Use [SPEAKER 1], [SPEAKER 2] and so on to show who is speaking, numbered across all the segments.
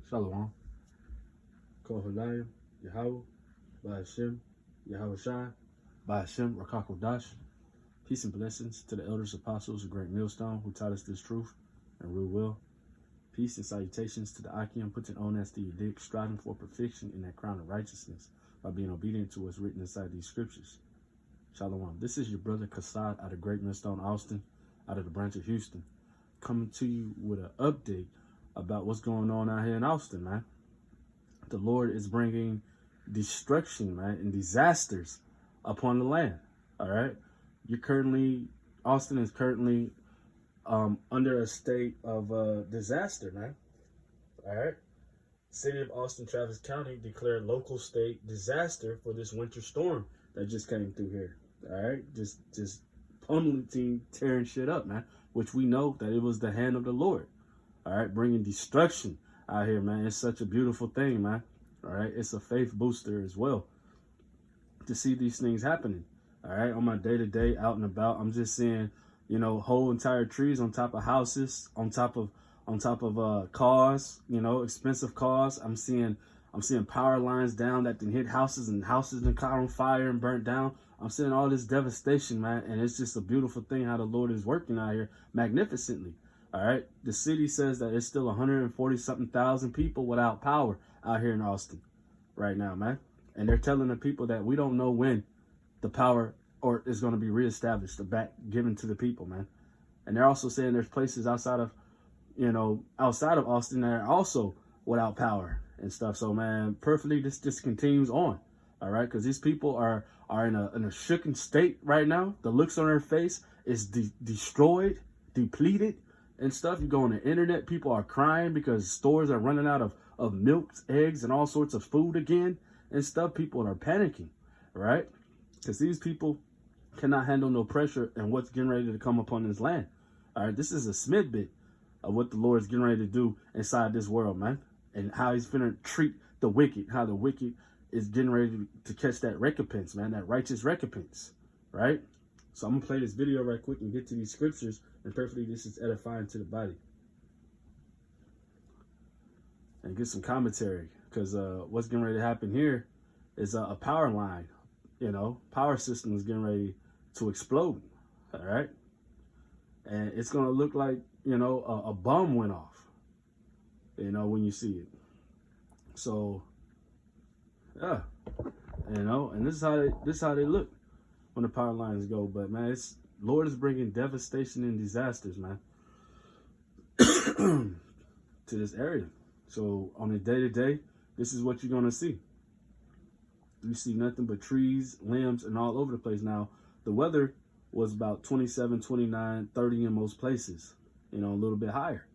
[SPEAKER 1] Shalom. Kohalayim, Yahweh, Ba'ashem, Yahweh Shai, Ba'ashem, Rakakodash. Peace and blessings to the elders, apostles, of Great Millstone who taught us this truth and real will. Peace and salutations to the Akim, putting on as the Yedic, striving for perfection in that crown of righteousness by being obedient to what's written inside these scriptures. Shalom. This is your brother Kassad out of Great Millstone, Austin, out of the branch of Houston, coming to you with an update about what's going on out here in Austin, man. The Lord is bringing destruction, man, and disasters upon the land. All right. Austin is currently under a state of disaster, man. All right. City of Austin, Travis County declared local state disaster for this winter storm that just came through here. All right. Just pummeling, tearing shit up, man, which we know that it was the hand of the Lord. All right. Bringing destruction out here, man. It's such a beautiful thing, man. All right. It's a faith booster as well to see these things happening. All right. On my day-to-day out and about, I'm just seeing, whole entire trees on top of houses, on top of cars, expensive cars. I'm seeing power lines down that can hit houses, and houses that caught on fire and burnt down. I'm seeing all this devastation, man. And it's just a beautiful thing how the Lord is working out here magnificently. All right. The city says that it's still 140-something thousand people without power out here in Austin right now, man. And they're telling the people that we don't know when the power is going to be reestablished, back given to the people, man. And they're also saying there's places outside of Austin that are also without power and stuff. So, man, perfectly, this just continues on. All right. Because these people are in a shooken state right now. The looks on their face is destroyed, depleted, and stuff. You go on the internet, people are crying because stores are running out of milk, eggs, and all sorts of food again and stuff. People are panicking, right? Because these people cannot handle no pressure and what's getting ready to come upon this land. All right, this is a smid bit of what the Lord is getting ready to do inside this world, man, and how he's finna treat the wicked, how the wicked is getting ready to catch that recompense, man, that righteous recompense, right? So I'm gonna play this video right quick and get to these scriptures, and perfectly this is edifying to the body. And get some commentary, because what's getting ready to happen here is a power line, power system is getting ready to explode, all right? And it's going to look like, a bomb went off, when you see it. So, yeah, and this is how they look when the power lines go. But, man, Lord is bringing devastation and disasters, man, to this area. So on a day-to-day, this is what you're going to see. You see nothing but trees, limbs, and all over the place. Now, the weather was about 27, 29, 30 in most places, a little bit higher.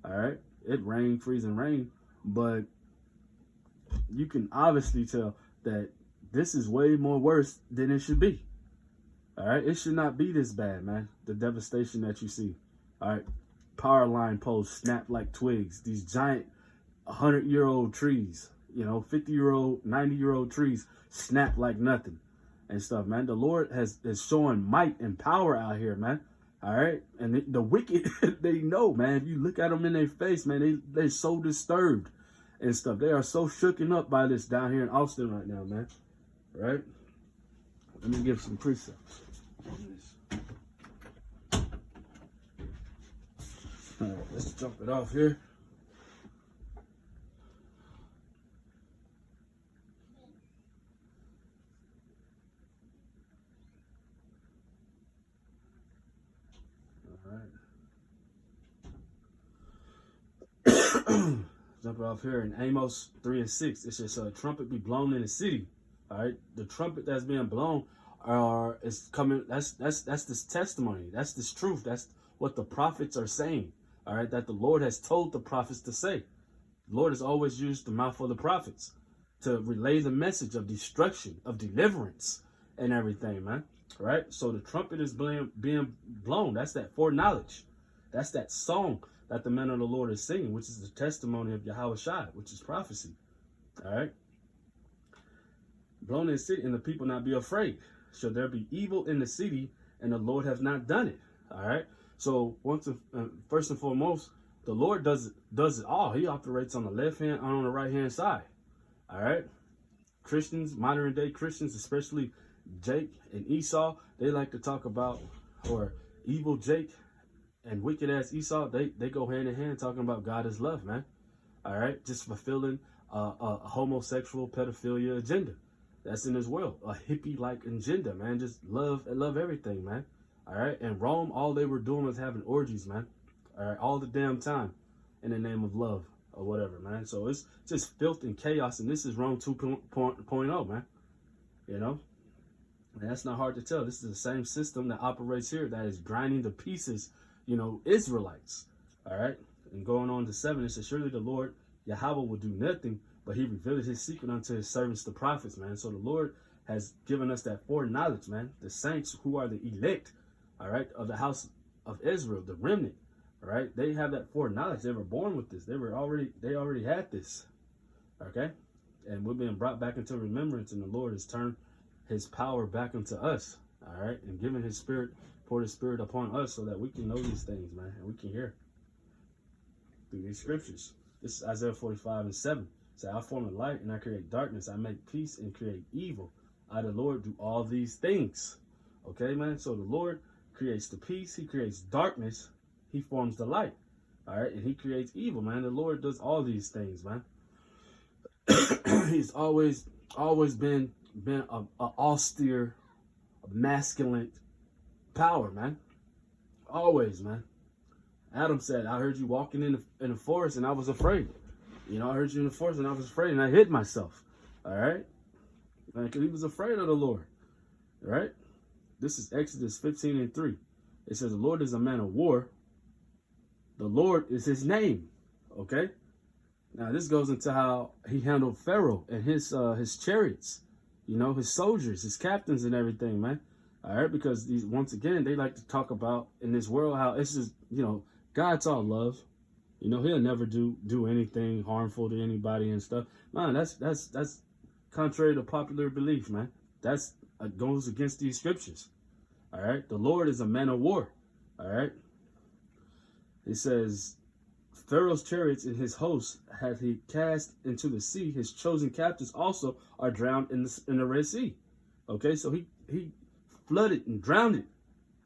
[SPEAKER 1] All right. It rained, freezing rain, but you can obviously tell that this is way more worse than it should be. All right. It should not be this bad, man. The devastation that you see. All right. Power line poles snap like twigs. These giant 100-year-old trees, 50-year-old, 90-year-old trees snap like nothing and stuff, man. The Lord is showing might and power out here, man. All right. And the wicked, they know, man. If you look at them in their face, man, they're so disturbed and stuff. They are so shooken up by this down here in Austin right now, man. All right. Let me give some precepts on this. All right, let's jump it off here. Jump it off here in Amos 3:6. It says, "A trumpet be blown in the city." All right, the trumpet that's being blown is coming. That's this testimony. That's this truth. That's what the prophets are saying. All right, that the Lord has told the prophets to say. The Lord has always used the mouth of the prophets to relay the message of destruction, of deliverance, and everything, man. All right, so the trumpet is being blown. That's that foreknowledge. That's that song that the man of the Lord is singing, which is the testimony of Yahweh Shai, which is prophecy. All right. Blown in the city, and the people not be afraid. Shall there be evil in the city, and the Lord has not done it? All right. So first and foremost, The Lord does it all. He operates on the left hand and on the right hand side. All right. Christians, modern day Christians, especially Jake and Esau, they like to talk about, or evil Jake and wicked ass Esau, they go hand in hand talking about God is love, man. All right, just fulfilling a homosexual pedophilia agenda that's in this world, a hippie like agenda, man. Just love everything, man. All right, and Rome, all they were doing was having orgies, man. All right, all the damn time in the name of love or whatever, man. So it's just filth and chaos, and this is Rome 2.0, man. You know, and that's not hard to tell. This is the same system that operates here that is grinding to pieces, you know, Israelites. All right, and going on to 7, it says, surely the Lord Yahweh will do nothing, but he revealed his secret unto his servants, the prophets, man. So the Lord has given us that foreknowledge, man. The saints who are the elect, all right, of the house of Israel, the remnant, all right, they have that foreknowledge. They were born with this. They already had this, okay? And we're being brought back into remembrance, and the Lord has turned his power back into us, all right, and given his spirit, poured his spirit upon us so that we can know these things, man, and we can hear through these scriptures. This is Isaiah 45:7. Say, I form the light and I create darkness. I make peace and create evil. I, the Lord, do all these things. Okay, man? So the Lord creates the peace. He creates darkness. He forms the light. All right? And he creates evil, man. The Lord does all these things, man. He's always been a austere, masculine power, man. Always, man. Adam said, I heard you walking in the forest and I was afraid. You know, I heard you in the forest and I was afraid and I hid myself. All right? Because he was afraid of the Lord. All right? This is Exodus 15:3. It says, the Lord is a man of war. The Lord is his name. Okay? Now, this goes into how he handled Pharaoh and his chariots. You know, his soldiers, his captains and everything, man. All right? Because these, once again, they like to talk about in this world how it's just, you know, God's all love. You know, he'll never do anything harmful to anybody and stuff. Man, that's contrary to popular belief, man. That's goes against these scriptures. All right. The Lord is a man of war. All right. It says, Pharaoh's chariots and his hosts hath he cast into the sea. His chosen captives also are drowned in the Red Sea. Okay. So he flooded and drowned it.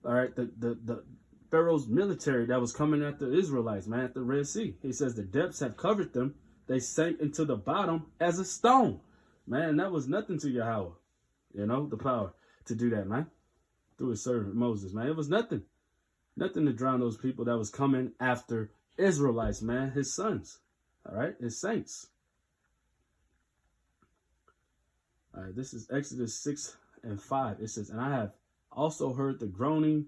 [SPEAKER 1] All right. The Pharaoh's military that was coming at the Israelites, man, at the Red Sea. He says the depths have covered them. They sank into the bottom as a stone. Man, that was nothing to Yahweh. You know, the power to do that, man. Through his servant Moses, man. It was nothing. Nothing to drown those people that was coming after Israelites, man. His sons. All right? His saints. All right, this is Exodus 6:5. It says, and I have also heard the groaning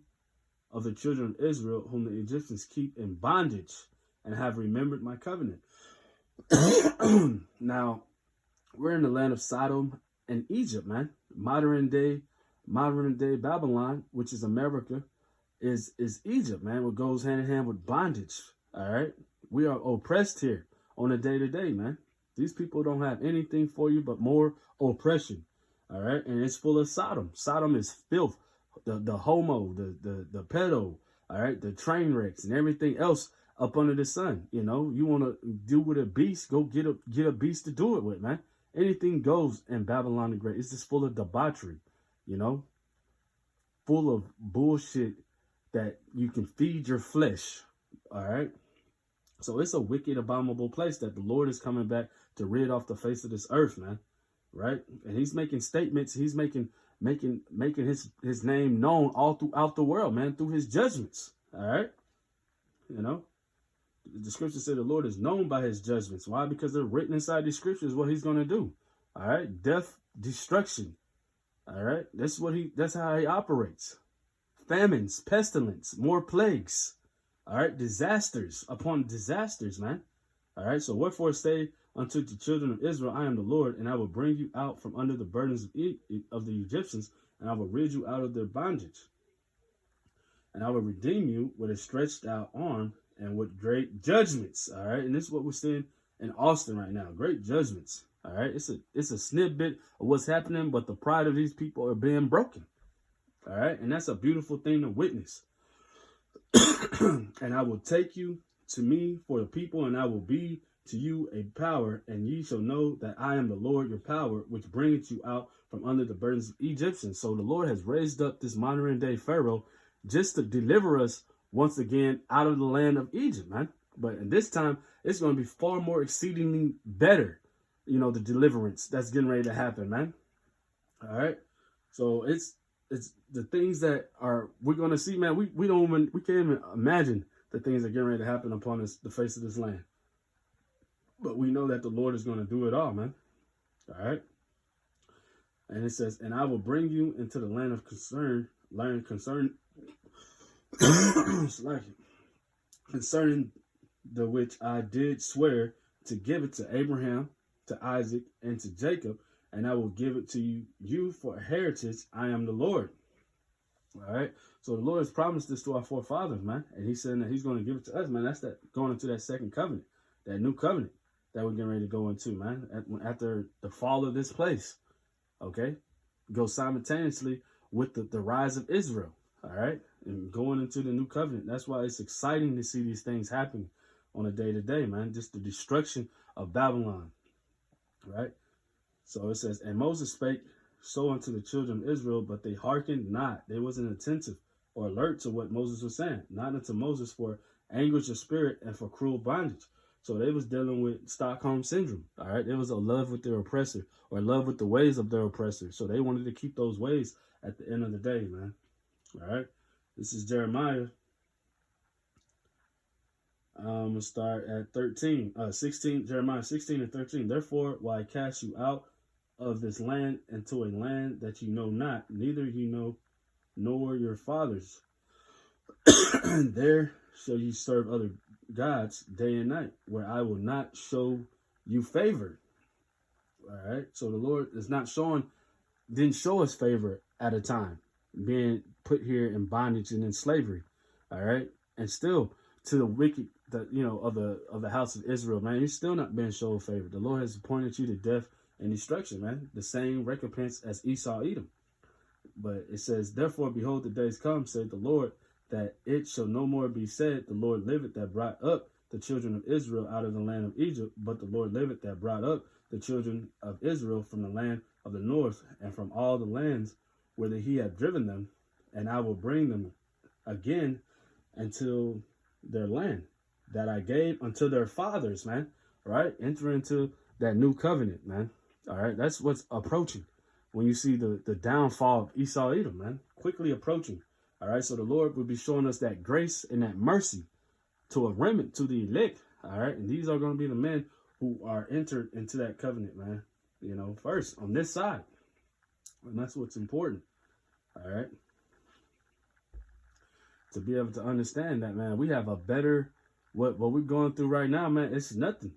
[SPEAKER 1] of the children of Israel, whom the Egyptians keep in bondage, and have remembered my covenant. Now, we're in the land of Sodom and Egypt, man. Modern day Babylon, which is America, is Egypt, man. What goes hand in hand with bondage. All right, we are oppressed here on a day-to-day, man. These people don't have anything for you but more oppression. All right, and it's full of Sodom. Sodom is filth. The homo, the pedo, all right, the train wrecks and everything else up under the sun. You know, you want to do with a beast, go get a beast to do it with, man. Anything goes in Babylon the Great. It's just full of debauchery, you know, full of bullshit that you can feed your flesh. All right. So it's a wicked, abominable place that the Lord is coming back to rid off the face of this earth, man. Right. And he's making statements. He's making his name known all throughout the world, man, through his judgments. All right. You know, the scripture said the Lord is known by his judgments. Why? Because they're written inside these scriptures what he's going to do. All right. Death, destruction. All right. That's how he operates. Famines, pestilence, more plagues. All right. Disasters upon disasters, man. All right. So wherefore say unto the children of Israel, I am the Lord, and I will bring you out from under the burdens of the Egyptians, and I will rid you out of their bondage. And I will redeem you with a stretched out arm and with great judgments. All right. And this is what we're seeing in Austin right now. Great judgments. All right. It's a snippet of what's happening, but the pride of these people are being broken. All right. And that's a beautiful thing to witness. And I will take you to me for the people, and I will be to you a power, and ye shall know that I am the Lord your power, which bringeth you out from under the burdens of Egyptians. So the Lord has raised up this modern day Pharaoh just to deliver us once again out of the land of Egypt, man. But in this time, it's going to be far more exceedingly better, the deliverance that's getting ready to happen, man. All right. So it's the things that we're going to see, man. We can't even imagine the things that are getting ready to happen upon us, the face of this land. But we know that the Lord is going to do it all, man. All right. And it says, and I will bring you into the land of concern, concerning the which I did swear to give it to Abraham, to Isaac, and to Jacob, and I will give it to you for a heritage. I am the Lord. All right. So the Lord has promised this to our forefathers, man. And he's saying that he's going to give it to us, man. That's that going into that second covenant, that new covenant that we're getting ready to go into, man, after the fall of this place. Okay. Go simultaneously with the rise of Israel. All right. And going into the new covenant. That's why it's exciting to see these things happen on a day-to-day, man. Just the destruction of Babylon. Right. So it says, and Moses spake so unto the children of Israel, but they hearkened not. They wasn't attentive or alert to what Moses was saying. Not unto Moses for anguish of spirit and for cruel bondage. So they was dealing with Stockholm syndrome. All right. There was a love with their oppressor, or love with the ways of their oppressor. So they wanted to keep those ways at the end of the day, man. All right. This is Jeremiah. I'm going to start at 16, Jeremiah 16 and 13. Therefore, will I cast you out of this land into a land that you know not, neither you know, nor your fathers. And there shall you serve other gods day and night, where I will not show you favor. All right. So the Lord is not didn't show us favor at a time, being put here in bondage and in slavery. All right. And still to the wicked, of the house of Israel, man, you're still not being shown favor. The Lord has appointed you to death and destruction, man. The same recompense as Esau, Edom. But it says, therefore, behold, the days come, saith the Lord, that it shall no more be said, the Lord liveth that brought up the children of Israel out of the land of Egypt, but the Lord liveth that brought up the children of Israel from the land of the north and from all the lands whither he had driven them, and I will bring them again until their land that I gave unto their fathers, man. Right? Enter into that new covenant, man. All right. That's what's approaching when you see the downfall of Esau, Edom, man. Quickly approaching. All right. So the Lord will be showing us that grace and that mercy to a remnant, to the elect. All right. And these are going to be the men who are entered into that covenant, man. First on this side. And that's what's important. All right. To be able to understand that, man, we have a better, what we're going through right now, man, it's nothing.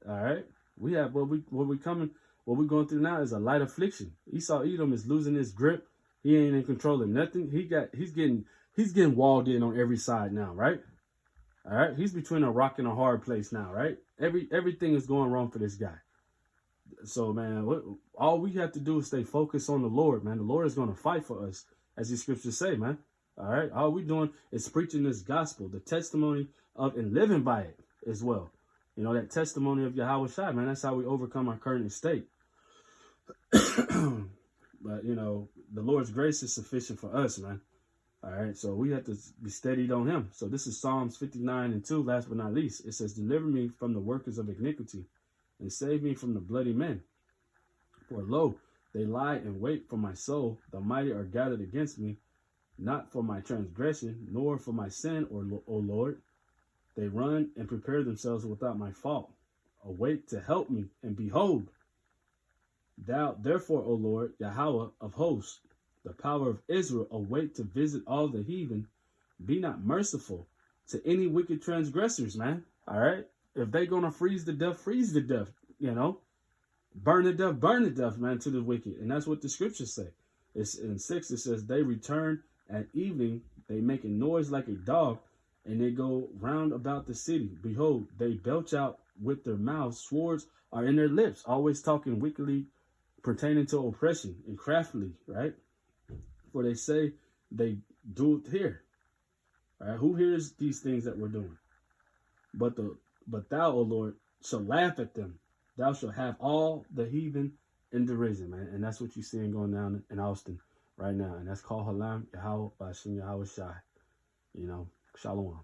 [SPEAKER 1] All right. We have what we're going through now is a light affliction. Esau Edom is losing his grip. He ain't in control of nothing. He's getting walled in on every side now, right? All right. He's between a rock and a hard place now, right? Everything is going wrong for this guy. So, man, all we have to do is stay focused on the Lord, man. The Lord is going to fight for us, as the scriptures say, man. All right. All we're doing is preaching this gospel, the testimony of and living by it as well. That testimony of Yahweh Shai, man. That's how we overcome our current state. But, the Lord's grace is sufficient for us, man. All right. So we have to be steadied on him. So this is Psalms 59 and 2. Last but not least, it says, deliver me from the workers of iniquity and save me from the bloody men. For lo, they lie in wait for my soul. The mighty are gathered against me. Not for my transgression, nor for my sin, O Lord. They run and prepare themselves without my fault. Awake to help me, and behold, thou, therefore, O Lord, Yahweh of hosts, the power of Israel, awake to visit all the heathen. Be not merciful to any wicked transgressors, man. All right? If they're going to freeze to death, Burn to death, man, to the wicked. And that's what the scriptures say. It's in 6, it says, they return at evening, they make a noise like a dog, and they go round about the city. Behold, they belch out with their mouths, swords are in their lips, always talking wickedly pertaining to oppression and craftily, right? For they say they do it here. All right, who hears these things that we're doing? But thou, O Lord, shall laugh at them. Thou shalt have all the heathen in derision, man. And that's what you're seeing going down in Austin right now. And that's called Halam Yahweh by Shem Yahweh Shai. Shalom.